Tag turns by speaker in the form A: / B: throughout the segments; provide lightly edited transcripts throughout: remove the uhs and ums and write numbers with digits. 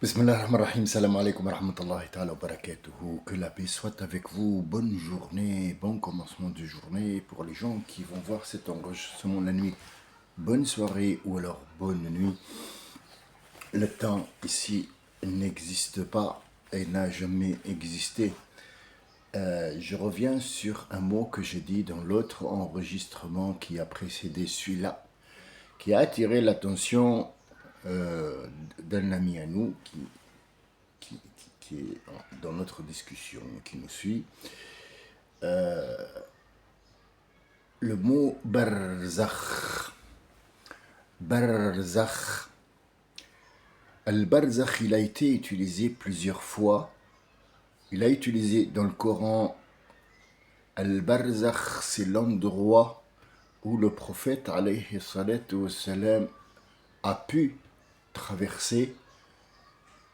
A: Bismillahirrahmanirrahim, salam alaikum wa rahmatullahi ta'ala wa barakatuhu. Que la paix soit avec vous. Bonne journée, bon commencement de journée pour les gens qui vont voir cet enregistrement la nuit. Bonne soirée ou alors bonne nuit. Le temps ici n'existe pas et n'a jamais existé. Je reviens sur un mot que j'ai dit dans l'autre enregistrement qui a précédé celui-là, qui a attiré l'attention d'un ami à nous qui est dans notre discussion, qui nous suit. Le mot barzakh. Barzakh. Al-barzakh, il a été utilisé plusieurs fois. Il a utilisé dans le Coran. Al-barzakh, c'est l'endroit où le prophète alayhi salatu wassalam a pu traverser,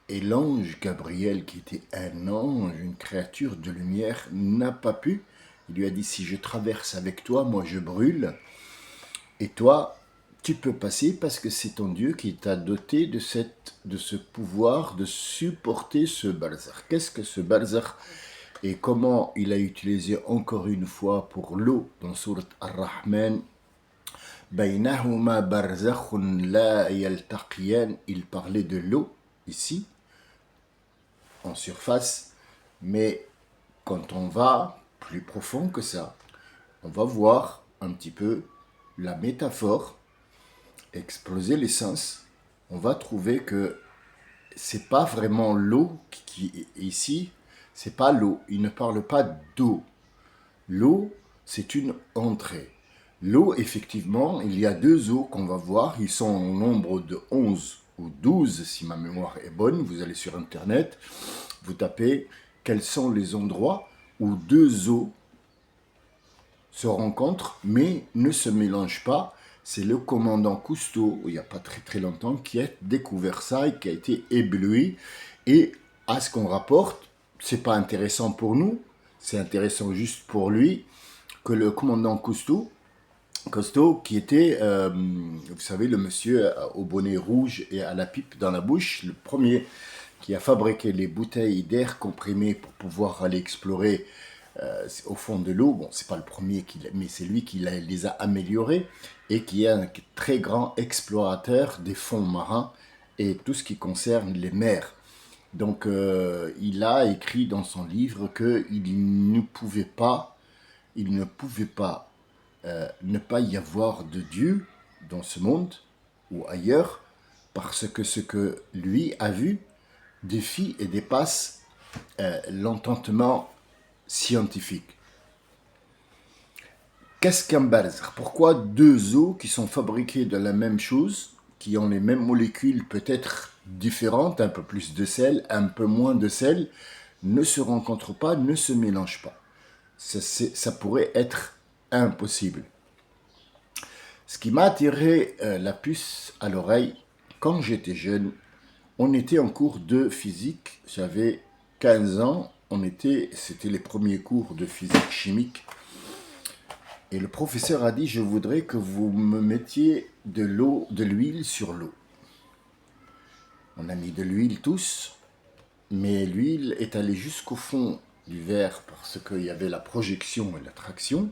A: et l'ange Gabriel, qui était un ange, une créature de lumière, n'a pas pu. Il lui a dit, si je traverse avec toi, moi je brûle, et toi, tu peux passer parce que c'est ton Dieu qui t'a doté de ce pouvoir de supporter ce barzakh. Qu'est-ce que ce barzakh et comment il a utilisé encore une fois pour l'eau dans Sourate Ar-Rahman. Baynahuma barzakhun la yaltaqiyan. Il parlait de l'eau ici, en surface, mais quand on va plus profond que ça, on va voir un petit peu la métaphore, exploser les sens. On va trouver que c'est pas vraiment l'eau qui est ici, c'est pas l'eau. Il ne parle pas d'eau. L'eau, c'est une entrée. L'eau, effectivement, il y a deux eaux qu'on va voir. Ils sont au nombre de 11 ou 12, si ma mémoire est bonne. Vous allez sur Internet, vous tapez quels sont les endroits où deux eaux se rencontrent, mais ne se mélangent pas. C'est le commandant Cousteau, il n'y a pas très très longtemps, qui a découvert ça et qui a été ébloui. Et à ce qu'on rapporte, c'est pas intéressant pour nous, c'est intéressant juste pour lui, que le commandant Cousteau, qui était, vous savez, le monsieur au bonnet rouge et à la pipe dans la bouche, le premier qui a fabriqué les bouteilles d'air comprimé pour pouvoir aller explorer au fond de l'eau. Bon, c'est pas le premier, mais c'est lui qui les a améliorés et qui est un très grand explorateur des fonds marins et tout ce qui concerne les mers. Donc, il a écrit dans son livre qu'il ne pouvait pas ne pas y avoir de Dieu dans ce monde ou ailleurs, parce que ce que lui a vu défie et dépasse l'entendement scientifique. Qu'est-ce qu'un barzakh? Pourquoi deux eaux qui sont fabriquées de la même chose, qui ont les mêmes molécules peut-être différentes, un peu plus de sel, un peu moins de sel, ne se rencontrent pas, ne se mélangent pas? Ça pourrait être impossible. Ce qui m'a attiré la puce à l'oreille, quand j'étais jeune, on était en cours de physique, j'avais 15 ans, c'était les premiers cours de physique chimique. Et le professeur a dit, je voudrais que vous me mettiez de l'huile sur l'eau. On a mis de l'huile tous, mais l'huile est allée jusqu'au fond du verre parce qu'il y avait la projection et l'attraction,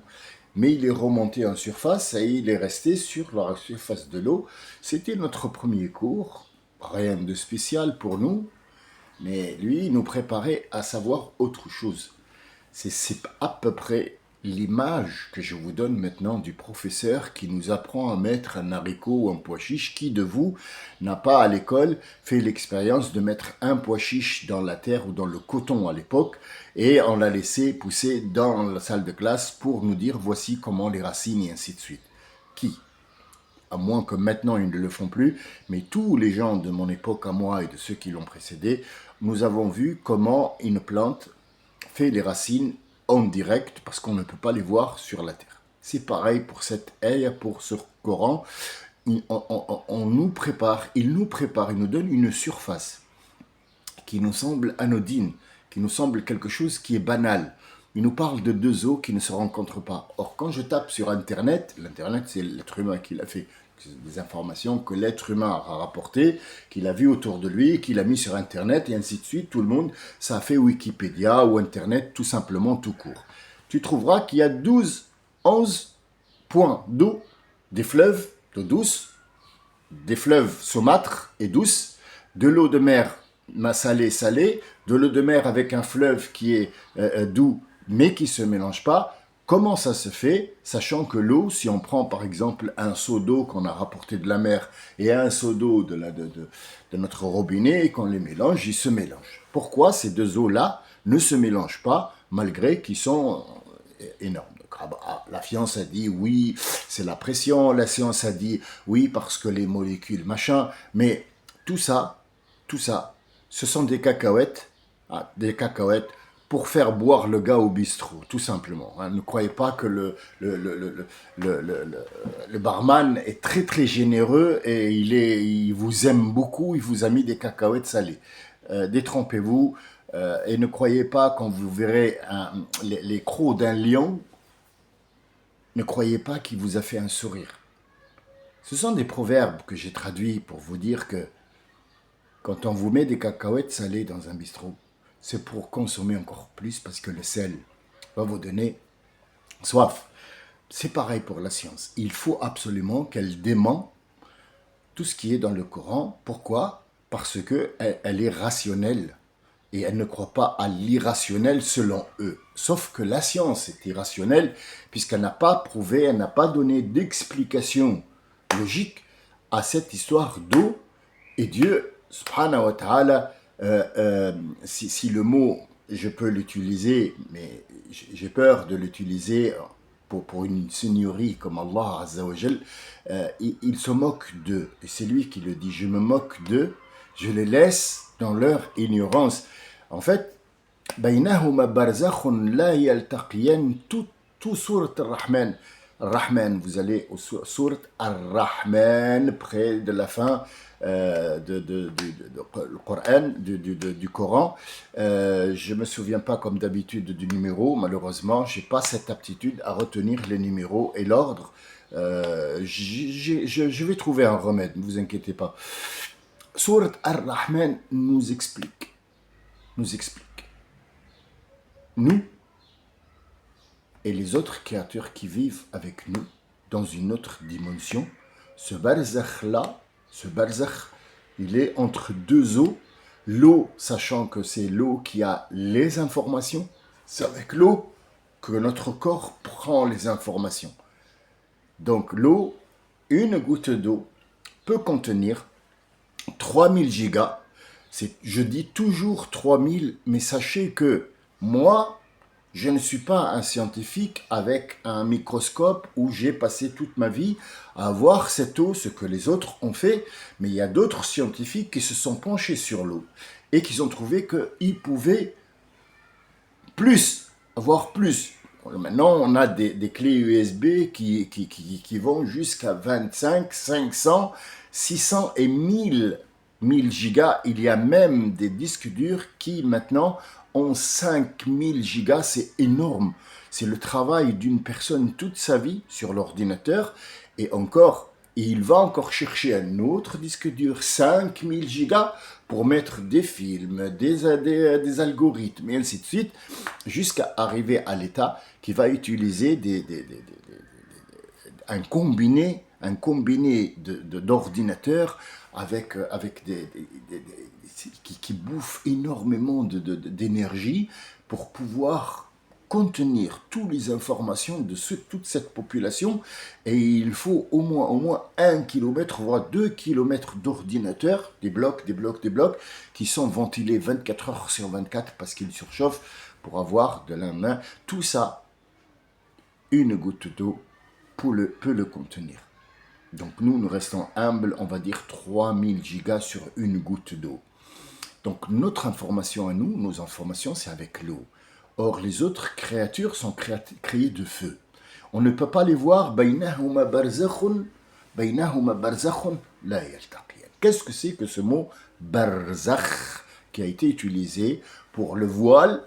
A: mais il est remonté en surface et il est resté sur la surface de l'eau. C'était notre premier cours, rien de spécial pour nous, mais lui, il nous préparait à savoir autre chose. C'est à peu près l'image que je vous donne maintenant du professeur qui nous apprend à mettre un haricot ou un pois chiche. Qui de vous n'a pas à l'école fait l'expérience de mettre un pois chiche dans la terre ou dans le coton à l'époque et on l'a laissé pousser dans la salle de classe pour nous dire voici comment les racines et ainsi de suite? Qui? À moins que maintenant ils ne le font plus, mais tous les gens de mon époque à moi et de ceux qui l'ont précédé, nous avons vu comment une plante fait les racines en direct parce qu'on ne peut pas les voir sur la terre. C'est pareil pour cette aie, pour ce Coran. On nous prépare, il nous donne une surface qui nous semble anodine, qui nous semble quelque chose qui est banal. Il nous parle de deux eaux qui ne se rencontrent pas. Or, quand je tape sur Internet, l'Internet c'est l'être humain qui l'a fait, C'est des informations que l'être humain a rapportées, qu'il a vues autour de lui, qu'il a mis sur Internet, et ainsi de suite. Tout le monde, ça a fait Wikipédia ou Internet, tout simplement, tout court. Tu trouveras qu'il y a 11 points d'eau, des fleuves d'eau douce, des fleuves saumâtres et douces, de l'eau de mer salée, de l'eau de mer avec un fleuve qui est doux, mais qui ne se mélange pas. Comment ça se fait, sachant que l'eau, si on prend par exemple un seau d'eau qu'on a rapporté de la mer et un seau d'eau de notre robinet et qu'on les mélange, ils se mélangent. Pourquoi ces deux eaux-là ne se mélangent pas malgré qu'ils sont énormes? La science a dit oui, c'est la pression, la science a dit oui parce que les molécules, machin, mais tout ça, ce sont des cacahuètes pour faire boire le gars au bistrot, tout simplement. Ne croyez pas que le barman est très très généreux et il vous aime beaucoup, il vous a mis des cacahuètes salées. Détrompez-vous et ne croyez pas quand vous verrez les crocs d'un lion, ne croyez pas qu'il vous a fait un sourire. Ce sont des proverbes que j'ai traduits pour vous dire que quand on vous met des cacahuètes salées dans un bistrot, c'est pour consommer encore plus parce que le sel va vous donner soif. C'est pareil pour la science. Il faut absolument qu'elle dément tout ce qui est dans le Coran. Pourquoi? Parce qu'elle est rationnelle et elle ne croit pas à l'irrationnel selon eux. Sauf que la science est irrationnelle puisqu'elle n'a pas prouvé, elle n'a pas donné d'explication logique à cette histoire d'eau. Et Dieu, subhanahu wa ta'ala, si le mot, je peux l'utiliser, mais j'ai peur de l'utiliser pour une seigneurie comme Allah Azza wa Jal, il se moque d'eux. Et c'est lui qui le dit, je me moque d'eux, je les laisse dans leur ignorance. En fait, بينهما برزخ لا يلتقيان, tout surat al-Rahman. Rahman, vous allez au surat al-Rahman, près de la fin du Coran. Je ne me souviens pas comme d'habitude du numéro, malheureusement, je n'ai pas cette aptitude à retenir les numéros et l'ordre. Je vais trouver un remède, ne vous inquiétez pas. Surat al-Rahman nous explique. Nous et les autres créatures qui vivent avec nous dans une autre dimension, ce barzakh-là, il est entre deux eaux. L'eau, sachant que c'est l'eau qui a les informations, c'est avec l'eau que notre corps prend les informations. Donc l'eau, une goutte d'eau peut contenir 3000 gigas. Je dis toujours 3000, mais sachez que moi, je ne suis pas un scientifique avec un microscope où j'ai passé toute ma vie à voir cette eau, ce que les autres ont fait, mais il y a d'autres scientifiques qui se sont penchés sur l'eau et qui ont trouvé qu'ils pouvaient avoir plus. Maintenant, on a des clés USB qui vont jusqu'à 25, 500, 600 et 1000 gigas. Il y a même des disques durs qui maintenant ont 5000 gigas. C'est énorme. C'est le travail d'une personne toute sa vie sur l'ordinateur. Et il va encore chercher un autre disque dur, 5000 gigas, pour mettre des films, des algorithmes, et ainsi de suite, jusqu'à arriver à l'état qui va utiliser un combiné d'ordinateurs avec qui bouffe énormément d'énergie pour pouvoir contenir toutes les informations de toute cette population, et il faut au moins 1 kilomètre, voire 2 kilomètres d'ordinateurs, des blocs, qui sont ventilés 24 heures sur 24 parce qu'ils surchauffent pour avoir de la main. Tout ça, une goutte d'eau peut le contenir. Donc nous restons humbles, on va dire 3000 gigas sur une goutte d'eau. Donc notre information à nous, nos informations, c'est avec l'eau. Or, les autres créatures sont créées de feu. On ne peut pas les voir. بينهما برزخ لا يلتقيان. Qu'est-ce que c'est que ce mot barzakh qui a été utilisé pour le voile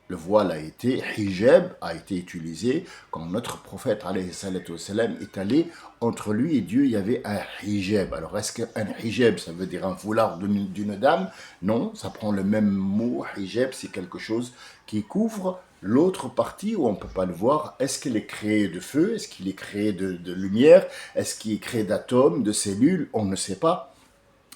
A: Le voile a été, hijab a été utilisé quand notre prophète alayhi salatu wassalam, est allé entre lui et Dieu, il y avait un hijab. Alors est-ce qu'un hijab, ça veut dire un foulard d'une dame? Non, ça prend le même mot. Hijab, c'est quelque chose qui couvre l'autre partie où on ne peut pas le voir. Est-ce qu'il est créé de feu? Est-ce qu'il est créé de lumière? Est-ce qu'il est créé d'atomes, de cellules? On ne sait pas.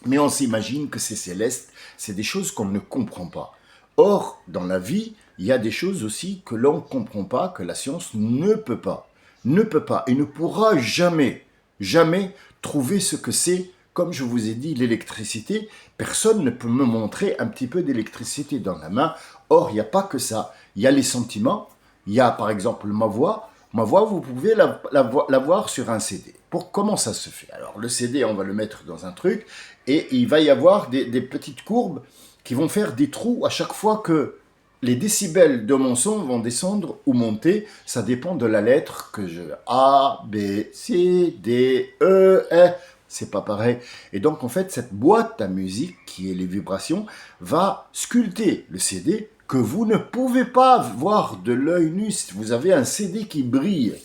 A: Mais on s'imagine que c'est céleste. C'est des choses qu'on ne comprend pas. Or, dans la vie, il y a des choses aussi que l'on ne comprend pas, que la science ne peut pas et ne pourra jamais, jamais trouver ce que c'est. Comme je vous ai dit, l'électricité, personne ne peut me montrer un petit peu d'électricité dans la main. Or, il n'y a pas que ça. Il y a les sentiments, il y a par exemple ma voix. Ma voix, vous pouvez la voir sur un CD. Comment ça se fait? Alors, le CD, on va le mettre dans un truc et il va y avoir des petites courbes qui vont faire des trous à chaque fois que les décibels de mon son vont descendre ou monter. Ça dépend de la lettre que je... A, B, C, D, E, F. C'est pas pareil. Et donc, en fait, cette boîte à musique, qui est les vibrations, va sculpter le CD que vous ne pouvez pas voir de l'œil nu. Vous avez un CD qui brille,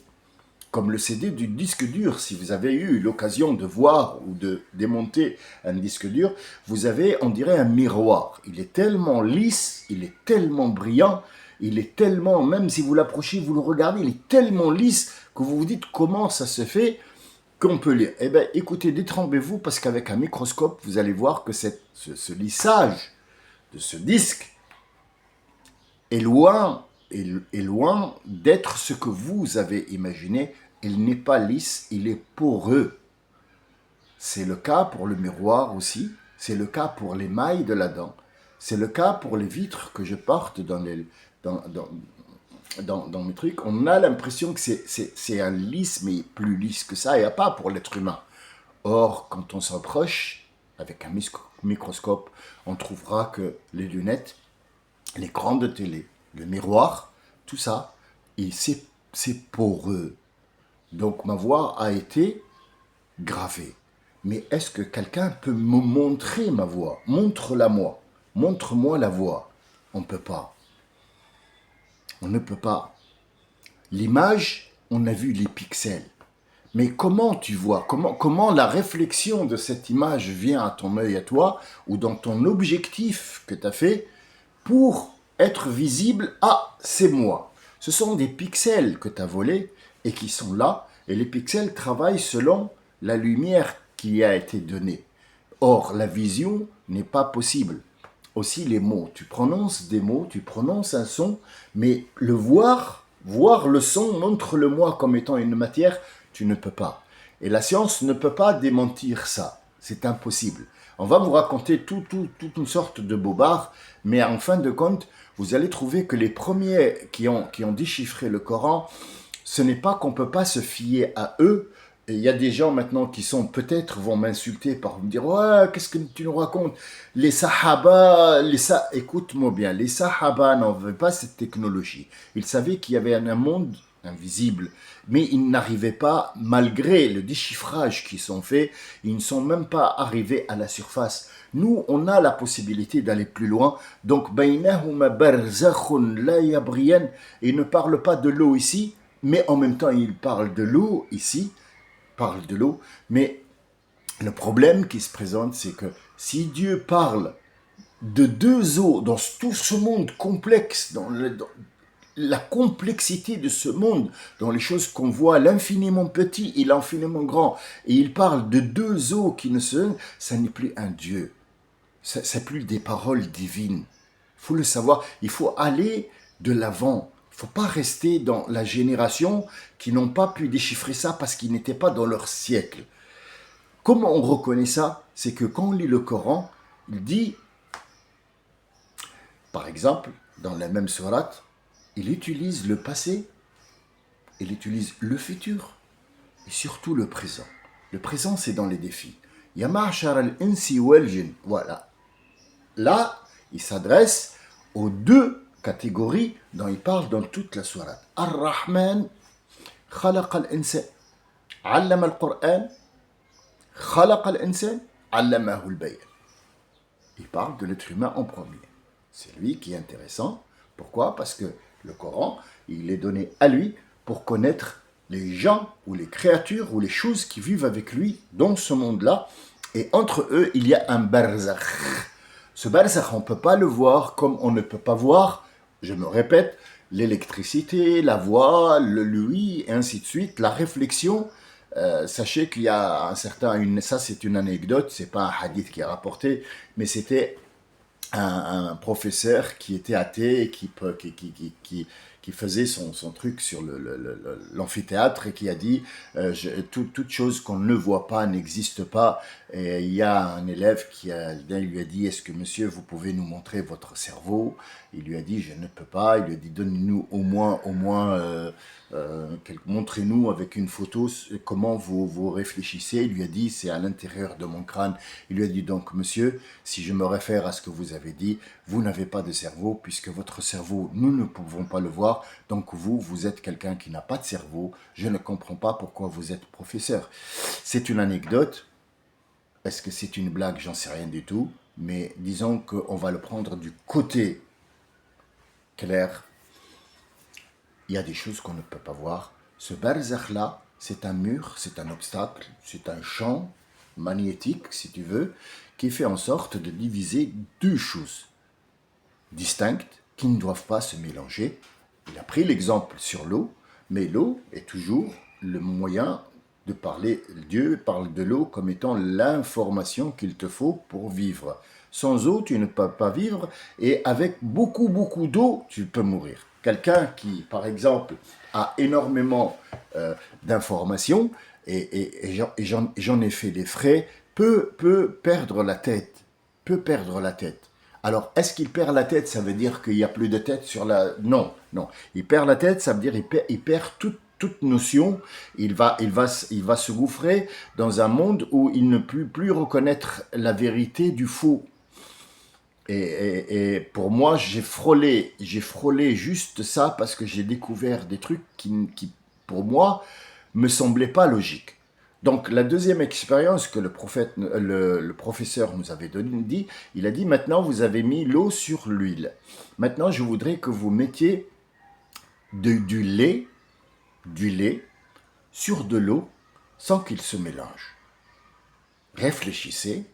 A: comme le CD du disque dur. Si vous avez eu l'occasion de voir ou de démonter un disque dur, vous avez, on dirait, un miroir. Il est tellement lisse, il est tellement brillant, il est tellement, même si vous l'approchez, vous le regardez, il est tellement lisse que vous vous dites comment ça se fait qu'on peut lire. Eh bien, écoutez, détrempez-vous parce qu'avec un microscope, vous allez voir que ce lissage de ce disque est loin d'être ce que vous avez imaginé. Il n'est pas lisse, il est poreux. C'est le cas pour le miroir aussi, c'est le cas pour les mailles de la dent, c'est le cas pour les vitres que je porte dans mes trucs. On a l'impression que c'est un lisse, mais plus lisse que ça, il n'y a pas pour l'être humain. Or, quand on s'approche avec un microscope, on trouvera que les lunettes, l'écran de télé, le miroir, tout ça, c'est poreux. Donc ma voix a été gravée. Mais est-ce que quelqu'un peut me montrer ma voix? Montre-la moi. Montre-moi la voix. On ne peut pas. On ne peut pas. L'image, on a vu les pixels. Mais comment tu vois? Comment la réflexion de cette image vient à ton œil, à toi, ou dans ton objectif que tu as fait pour être visible? Ah, c'est moi. Ce sont des pixels que tu as volés et qui sont là. Et les pixels travaillent selon la lumière qui a été donnée. Or, la vision n'est pas possible. Aussi les mots. Tu prononces des mots, tu prononces un son, mais le voir le son, montre-le-moi comme étant une matière, tu ne peux pas. Et la science ne peut pas démentir ça. C'est impossible. On va vous raconter toute une sorte de bobard, mais en fin de compte, vous allez trouver que les premiers qui ont déchiffré le Coran, ce n'est pas qu'on ne peut pas se fier à eux. Et il y a des gens maintenant qui peut-être vont m'insulter par me dire ouais, qu'est-ce que tu nous racontes? Les Sahaba, écoute-moi bien, les Sahaba n'avaient pas cette technologie. Ils savaient qu'il y avait un monde invisible, mais ils n'arrivaient pas, malgré le déchiffrage qu'ils ont fait, ils ne sont même pas arrivés à la surface. Nous, on a la possibilité d'aller plus loin. Donc, baynahuma barzakhun la yabriyan, il ne parle pas de l'eau ici, mais en même temps, il parle de l'eau ici, parle de l'eau, mais le problème qui se présente, c'est que si Dieu parle de deux eaux dans tout ce monde complexe, dans la complexité de ce monde, dans les choses qu'on voit, l'infiniment petit et l'infiniment grand, et il parle de deux eaux qui ne ça n'est plus un Dieu, c'est plus des paroles divines. Il faut le savoir, il faut aller de l'avant. Il ne faut pas rester dans la génération qui n'ont pas pu déchiffrer ça parce qu'ils n'étaient pas dans leur siècle. Comment on reconnaît ça? C'est que quand on lit le Coran, il dit, par exemple, dans la même sourate, il utilise le passé, il utilise le futur et surtout le présent. Le présent, c'est dans les défis. Ya ma'shar al-insi wal jinn. Voilà. Là, il s'adresse aux deux catégories dont il parle dans toute la sourate. Ar-Rahman, khalaq al-insan, allama al-Qur'an, khalaq al-insan, allamahu al-bayan. Il parle de l'être humain en premier. C'est lui qui est intéressant Pourquoi? Parce que le Coran, il est donné à lui pour connaître les gens ou les créatures ou les choses qui vivent avec lui dans ce monde-là. Et entre eux, il y a un barzakh. Ce barzakh, on ne peut pas le voir comme on ne peut pas voir, je me répète, l'électricité, la voix, le lui, et ainsi de suite, la réflexion. Sachez qu'il y a un certain, ça c'est une anecdote, c'est pas un hadith qui est rapporté, mais c'était un professeur qui était athée et qui faisait son truc sur l'amphithéâtre et qui a dit toute chose qu'on ne voit pas n'existe pas. Et il y a un élève il lui a dit est-ce que monsieur vous pouvez nous montrer votre cerveau? Il lui a dit je ne peux pas. Il lui a dit donnez-nous au moins montrez-nous avec une photo comment vous réfléchissez. Il lui a dit c'est à l'intérieur de mon crâne. Il lui a dit donc monsieur si je me réfère à ce que vous avez dit, vous n'avez pas de cerveau, puisque votre cerveau, nous ne pouvons pas le voir, donc vous êtes quelqu'un qui n'a pas de cerveau, je ne comprends pas pourquoi vous êtes professeur. C'est une anecdote, est-ce que c'est une blague, j'en sais rien du tout, mais disons qu'on va le prendre du côté clair, il y a des choses qu'on ne peut pas voir. Ce barzakh-là, c'est un mur, c'est un obstacle, c'est un champ magnétique, si tu veux, qui fait en sorte de diviser deux choses distinctes qui ne doivent pas se mélanger. Il a pris l'exemple sur l'eau, mais l'eau est toujours le moyen de parler. Dieu parle de l'eau comme étant l'information qu'il te faut pour vivre. Sans eau, tu ne peux pas vivre, et avec beaucoup, beaucoup d'eau, tu peux mourir. Quelqu'un qui, par exemple, a énormément d'informations, et j'en ai fait les frais, peut perdre la tête. Peut perdre la tête. Alors, est-ce qu'il perd la tête? Ça veut dire qu'il n'y a plus de tête sur la... Non, non. Il perd la tête, ça veut dire qu'il perd toute notion. Il va se gouffrer dans un monde où il ne peut plus reconnaître la vérité du faux. Et pour moi, j'ai frôlé juste ça parce que j'ai découvert des trucs qui, pour moi, me semblaient pas logiques. Donc la deuxième expérience que le professeur nous avait dit, il a dit maintenant vous avez mis l'eau sur l'huile. Maintenant je voudrais que vous mettiez du lait sur de l'eau sans qu'il se mélange. Réfléchissez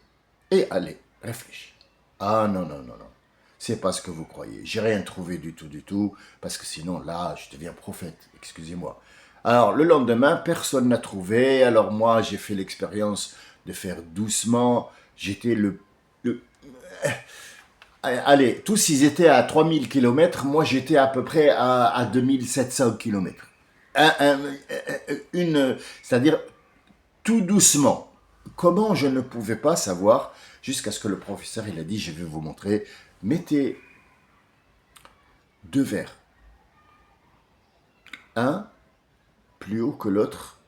A: et allez, réfléchissez. Ah non, non, non, non. C'est pas ce que vous croyez. J'ai rien trouvé du tout, parce que sinon là, je deviens prophète, excusez-moi. Alors le lendemain, personne n'a trouvé, alors moi j'ai fait l'expérience de faire doucement, j'étais allez, tous ils étaient à 3000 km, moi j'étais à peu près à 2700 km. C'est-à-dire tout doucement. Comment je ne pouvais pas savoir, jusqu'à ce que le professeur il a dit, je vais vous montrer, mettez deux verres, un plus haut que l'autre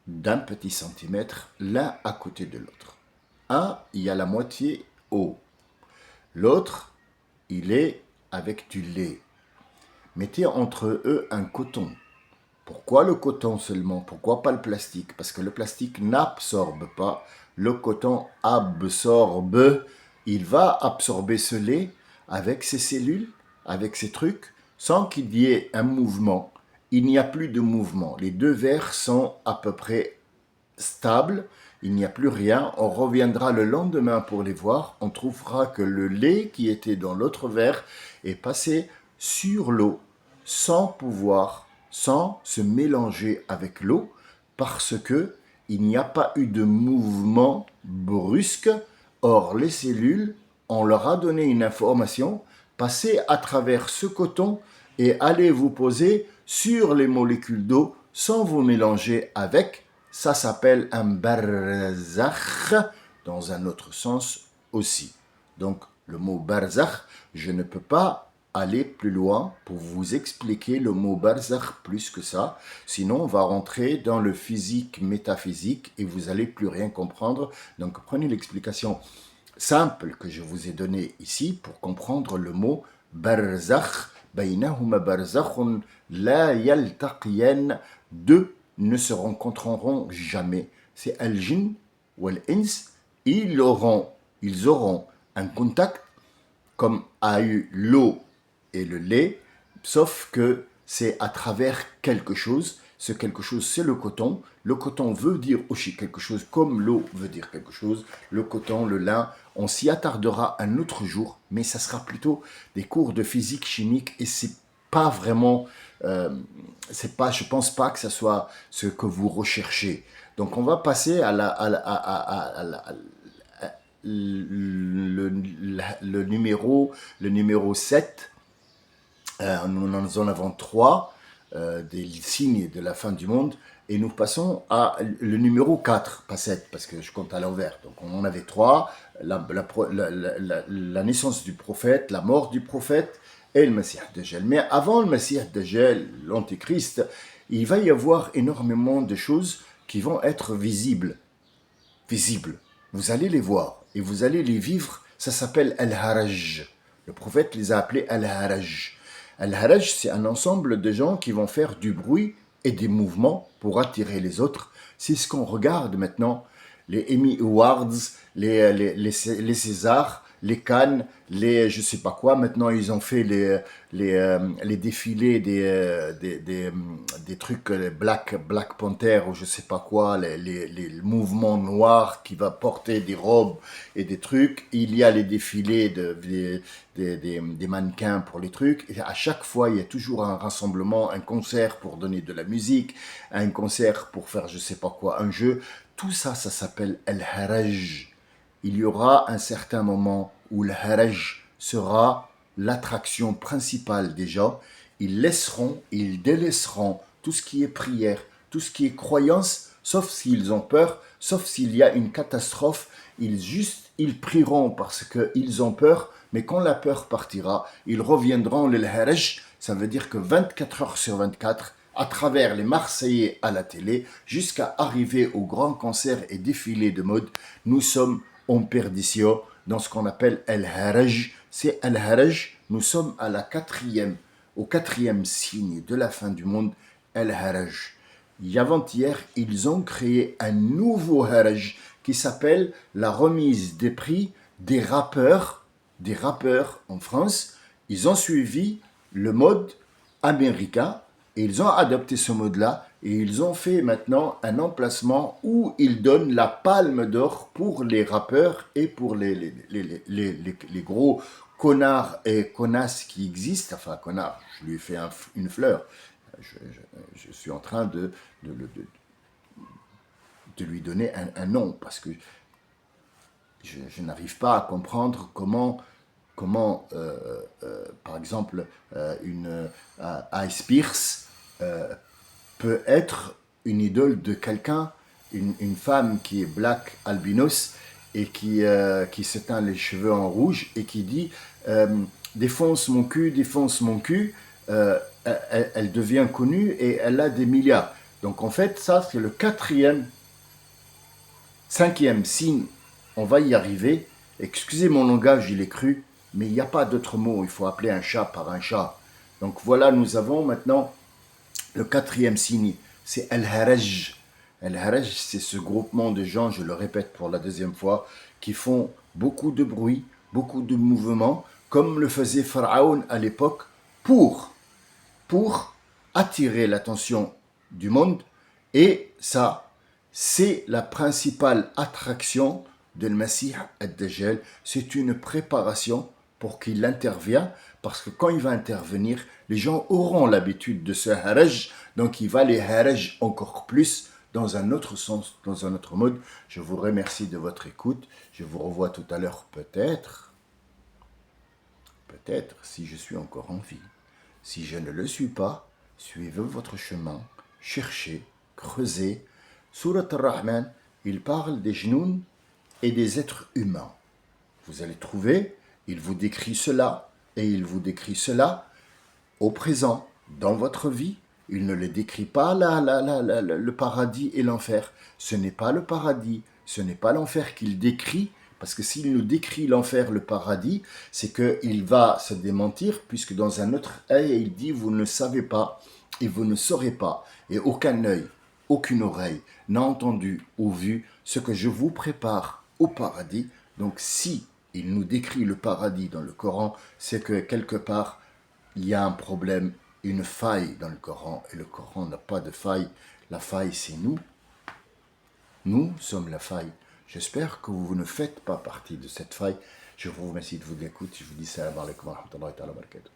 A: d'un petit centimètre, l'un à côté de l'autre. Un, il y a la moitié haut. L'autre, il est avec du lait. Mettez entre eux un coton. Pourquoi le coton seulement? Pourquoi pas le plastique? Parce que le plastique n'absorbe pas. Le coton absorbe. Il va absorber ce lait avec ses cellules, avec ses trucs, sans qu'il y ait un mouvement. Il n'y a plus de mouvement. Les deux verres sont à peu près stables. Il n'y a plus rien. On reviendra le lendemain pour les voir. On trouvera que le lait qui était dans l'autre verre est passé sur l'eau sans se mélanger avec l'eau, parce que il n'y a pas eu de mouvement brusque. Or, les cellules, on leur a donné une information, passez à travers ce coton et allez vous poser sur les molécules d'eau sans vous mélanger avec. Ça s'appelle un barzakh, dans un autre sens aussi. Donc, le mot barzakh, je ne peux pas aller plus loin pour vous expliquer le mot barzakh plus que ça. Sinon, on va rentrer dans le physique métaphysique et vous allez plus rien comprendre. Donc, prenez l'explication simple que je vous ai donnée ici pour comprendre le mot barzakh. Baynahuma barzakhun la yaltaqiyan. Deux ne se rencontreront jamais. C'est al-jinn ou al-ins. Ils auront un contact comme a eu l'eau et le lait. sauf que c'est à travers quelque chose. Ce quelque chose, c'est le coton. Le coton veut dire aussi quelque chose, comme l'eau veut dire quelque chose. Le coton, le lin, on s'y attardera un autre jour, mais ça sera plutôt des cours de physique chimique et c'est pas vraiment, c'est pas, je pense pas que ce soit ce que vous recherchez. Donc on va passer le numéro 7. Nous en avons trois, des signes de la fin du monde. Et nous passons à le numéro 4, pas 7, parce que je compte à l'envers. Donc on en avait trois, la naissance du prophète, la mort du prophète et le Messie Dajjal. Mais avant le Messie Dajjal, l'Antéchrist, il va y avoir énormément de choses qui vont être visibles. Visibles. Vous allez les voir et vous allez les vivre. Ça s'appelle Al-Haraj. Le prophète les a appelés Al-Haraj. Al-Haraj, c'est un ensemble de gens qui vont faire du bruit et des mouvements pour attirer les autres. C'est ce qu'on regarde maintenant. Les Emmy Awards, les Césars, les Cannes, les je sais pas quoi. Maintenant, ils ont fait les défilés des trucs Black Panther ou je sais pas quoi, les mouvements noirs qui va porter des robes et des trucs. Il y a les défilés des mannequins pour les trucs. Et à chaque fois, il y a toujours un rassemblement, un concert pour donner de la musique, un concert pour faire je sais pas quoi, un jeu. Tout ça, ça s'appelle Al-Haraj. Il y aura un certain moment où le Haraj sera l'attraction principale des gens. Ils laisseront, ils délaisseront tout ce qui est prière, tout ce qui est croyance, sauf s'ils ont peur, sauf s'il y a une catastrophe. Ils prieront parce qu'ils ont peur, mais quand la peur partira, ils reviendront le Haraj. Ça veut dire que 24 heures sur 24, à travers les Marseillais à la télé, jusqu'à arriver au grand concert et défilé de mode, nous sommes en perdition dans ce qu'on appelle Al-Haraj. C'est Al-Haraj, nous sommes au quatrième signe de la fin du monde, Al-Haraj. Avant-hier, ils ont créé un nouveau Haraj qui s'appelle la remise des prix des rappeurs en France. Ils ont suivi le mode américain et ils ont adopté ce mode-là et ils ont fait maintenant un emplacement où ils donnent la palme d'or pour les rappeurs et pour les gros connards et connasses qui existent. Enfin, connard, je lui ai fait une fleur. Je suis en train de lui donner un nom parce que je n'arrive pas à comprendre comment par exemple, Ice Spears peut être une idole de quelqu'un, une femme qui est black albinos et qui se teint les cheveux en rouge et qui dit défonce mon cul, elle devient connue et elle a des milliards. Donc en fait, ça c'est le cinquième signe, on va y arriver. Excusez mon langage, il est cru, mais il n'y a pas d'autre mot, il faut appeler un chat par un chat. Donc voilà, nous avons maintenant le quatrième signe, c'est Al-Haraj. Al-Haraj, c'est ce groupement de gens, je le répète pour la deuxième fois, qui font beaucoup de bruit, beaucoup de mouvements, comme le faisait Pharaon à l'époque, pour attirer l'attention du monde. Et ça, c'est la principale attraction de Messie ad-Dajjal. C'est une préparation pour qu'il intervienne, parce que quand il va intervenir, les gens auront l'habitude de ce haraj, donc il va les haraj encore plus dans un autre sens, dans un autre mode. Je vous remercie de votre écoute. Je vous revois tout à l'heure peut-être, si je suis encore en vie. Si je ne le suis pas, suivez votre chemin, cherchez, creusez. Surat al-Rahman, il parle des genoux et des êtres humains. Vous allez trouver, il vous décrit cela et il vous décrit cela au présent, dans votre vie. Il ne le décrit pas le paradis et l'enfer. Ce n'est pas le paradis, ce n'est pas l'enfer qu'il décrit, parce que s'il nous décrit l'enfer, le paradis, c'est qu'il va se démentir, puisque dans un autre ayah, il dit « Vous ne savez pas et vous ne saurez pas, et aucun œil, aucune oreille n'a entendu ou vu ce que je vous prépare au paradis. » Donc si il nous décrit le paradis dans le Coran, c'est que quelque part, il y a un problème, une faille dans le Coran, et le Coran n'a pas de faille. La faille, c'est nous. Nous sommes la faille. J'espère que vous ne faites pas partie de cette faille. Je vous remercie de votre écoute. Je vous dis salam alaikum wa rahmatullahi wa barakatuh.